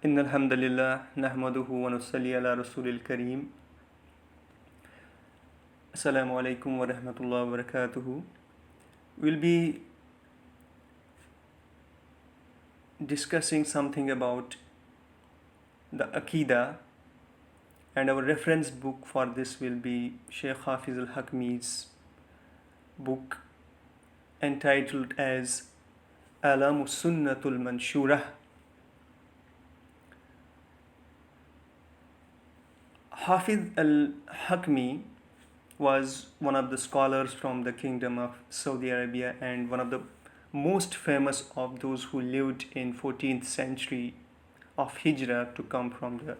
إن الحمد لله نحمده ونصلي على رسول الكريم. Assalamu alaikum wa rahmatullahi wa barakatuhu. We'll be discussing something about the aqeeda, and our reference book for this will be Sheikh Hafidz al-Hakmi's book entitled as Alamu Sunnatul Manshurah. Hafidz al-Hakmi was one of the scholars from the Kingdom of Saudi Arabia and one of the most famous of those who lived in 14th century of Hijrah to come from the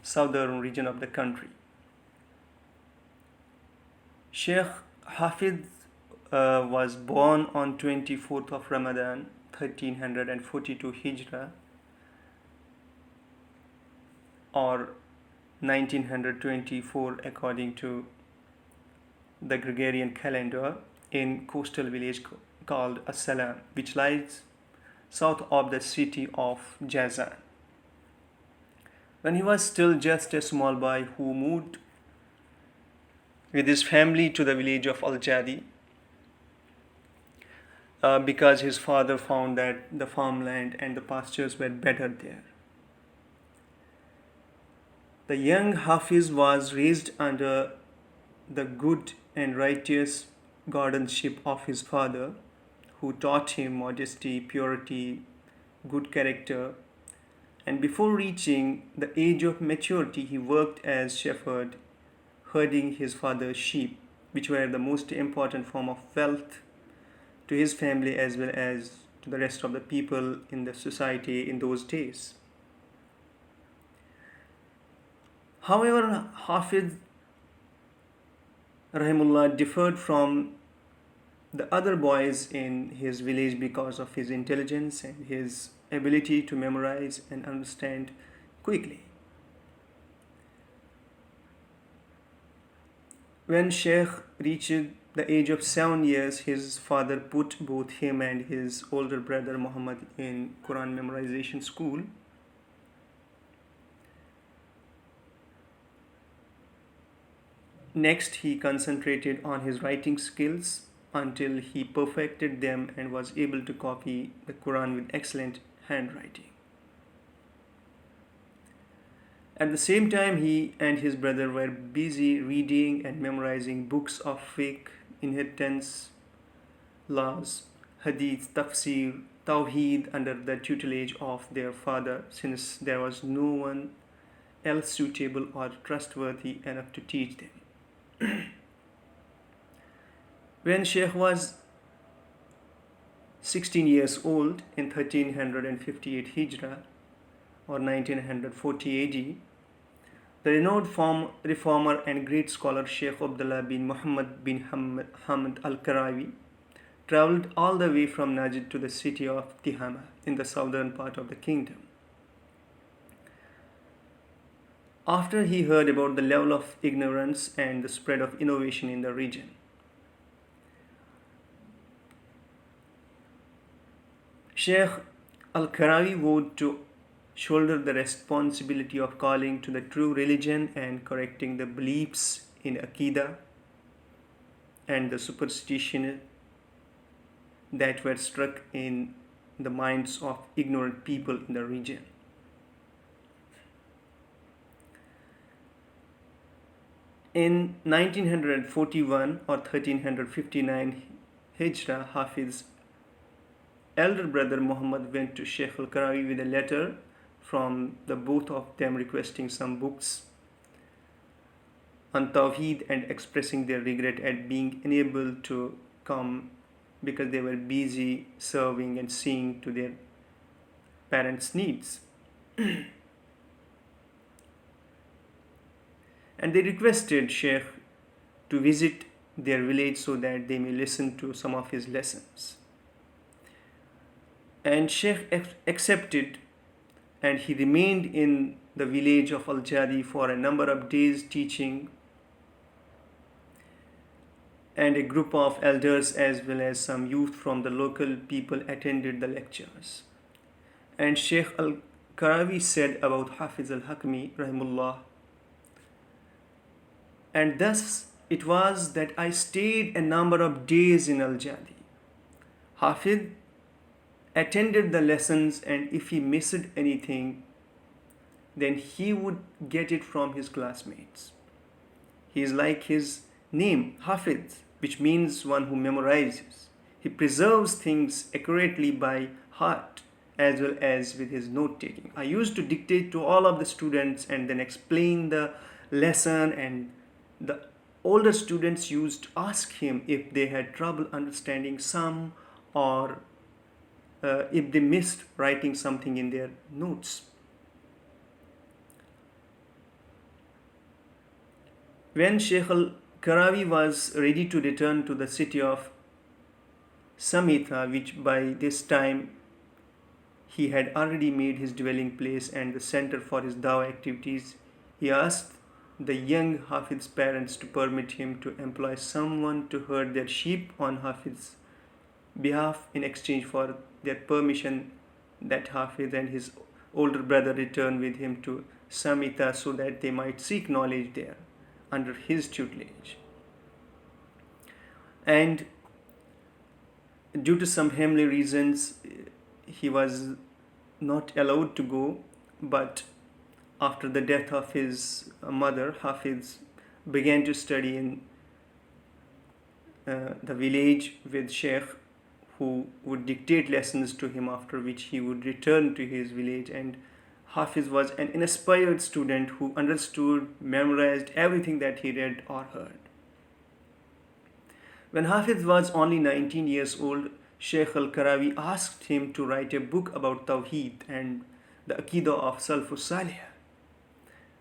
southern region of the country. Sheikh Hafidz was born on 24th of Ramadan 1342 Hijrah or 1924 according to the Gregorian calendar in coastal village called As-Salam, which lies south of the city of Jazan. When he was still just a small boy who moved with his family to the village of Al-Jadi because his father found that the farmland and the pastures were better there. The young Hafiz was raised under the good and righteous guardianship of his father, who taught him modesty, purity, good character, and before reaching the age of maturity, he worked as shepherd, herding his father's sheep, which were the most important form of wealth to his family as well as to the rest of the people in the society in those days. However, Hafidz Rahimullah differed from the other boys in his village because of his intelligence and his ability to memorize and understand quickly. When Sheikh reached the age of 7 years, his father put both him and his older brother Muhammad in Quran memorization school. Next, he concentrated on his writing skills until he perfected them and was able to copy the Quran with excellent handwriting. At the same time, he and his brother were busy reading and memorizing books of fiqh, inheritance, laws, hadith, tafsir, tawheed under the tutelage of their father, since there was no one else suitable or trustworthy enough to teach them. When Sheikh was 16 years old in 1358 Hijrah or 1940 AD, the renowned reformer and great scholar Sheikh Abdullah bin Muhammad bin Hamad al-Karawi traveled all the way from Najd to the city of Tihama in the southern part of the kingdom. After he heard about the level of ignorance and the spread of innovation in the region, Sheikh al-Karawi vowed to shoulder the responsibility of calling to the true religion and correcting the beliefs in aqeeda and the superstition that were struck in the minds of ignorant people in the region. In 1941 or 1359 Hijrah, Hafiz's elder brother Muhammad went to Sheikh al-Karawi with a letter from the both of them requesting some books on Tawheed and expressing their regret at being unable to come because they were busy serving and seeing to their parents' needs. And they requested Sheikh to visit their village so that they may listen to some of his lessons. And Sheikh accepted, and he remained in the village of Al-Jadi for a number of days teaching, and a group of elders as well as some youth from the local people attended the lectures. And Sheikh Karawi said about Hafidz al-Hakmi, rahimullah, and thus it was that I stayed a number of days in Al-Jadi. Hafidh attended the lessons, and if he missed anything, then he would get it from his classmates. He is like his name, Hafidz, which means one who memorizes. He preserves things accurately by heart as well as with his note taking. I used to dictate to all of the students and then explain the lesson, and the older students used to ask him if they had trouble understanding some, or if they missed writing something in their notes. When Sheikh al-Karawi was ready to return to the city of Samitha, which by this time he had already made his dwelling place and the center for his dawah activities, he asked the young Hafid's parents to permit him to employ someone to herd their sheep on Hafid's behalf in exchange for their permission that Hafidh and his older brother return with him to Samitha so that they might seek knowledge there under his tutelage. And due to some family reasons, he was not allowed to go, but after the death of his mother, Hafidz began to study in the village with Sheikh, who would dictate lessons to him, after which he would return to his village. And Hafiz was an inspired student who understood, memorized everything that he read or heard. When Hafiz was only 19 years old, Sheikh al-Karawi asked him to write a book about Tawheed and the aqeeda of Salafus Salih,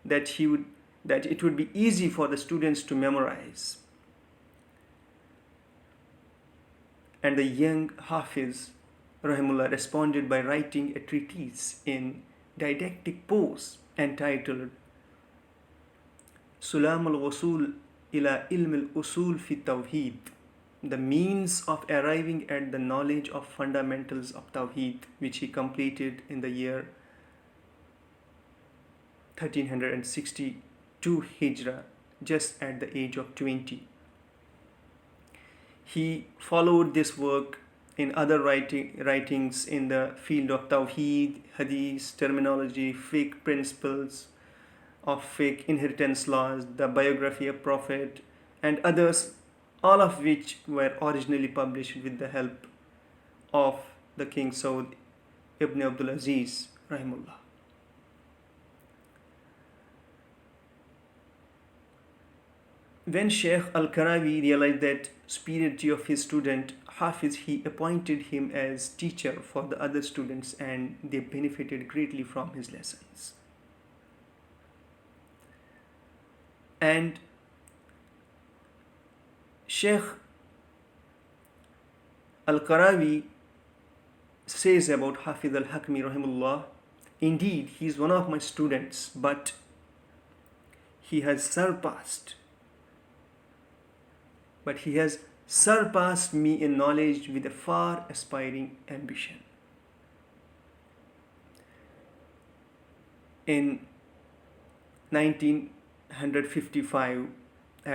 that it would be easy for the students to memorize. And the young Hafiz, rahimullah, responded by writing a treatise in didactic prose entitled Sulam al-Wusul ila ilm al-Usul fi Tawheed, the means of arriving at the knowledge of fundamentals of Tawheed, which he completed in the year 1362 Hijrah, just at the age of 20. He followed this work in other writings in the field of Tawheed, Hadith, terminology, fiqh principles of fiqh, inheritance laws, the biography of Prophet, and others, all of which were originally published with the help of the King Saud ibn Abdul Aziz, rahimullah. When Sheikh al-Karawi realized that superiority of his student Hafiz, he appointed him as teacher for the other students, and they benefited greatly from his lessons. And Sheikh al-Karawi says about Hafidz al-Hakmi, rahimullah, indeed, he is one of my students, but he has surpassed me in knowledge with a far aspiring ambition. In 1955,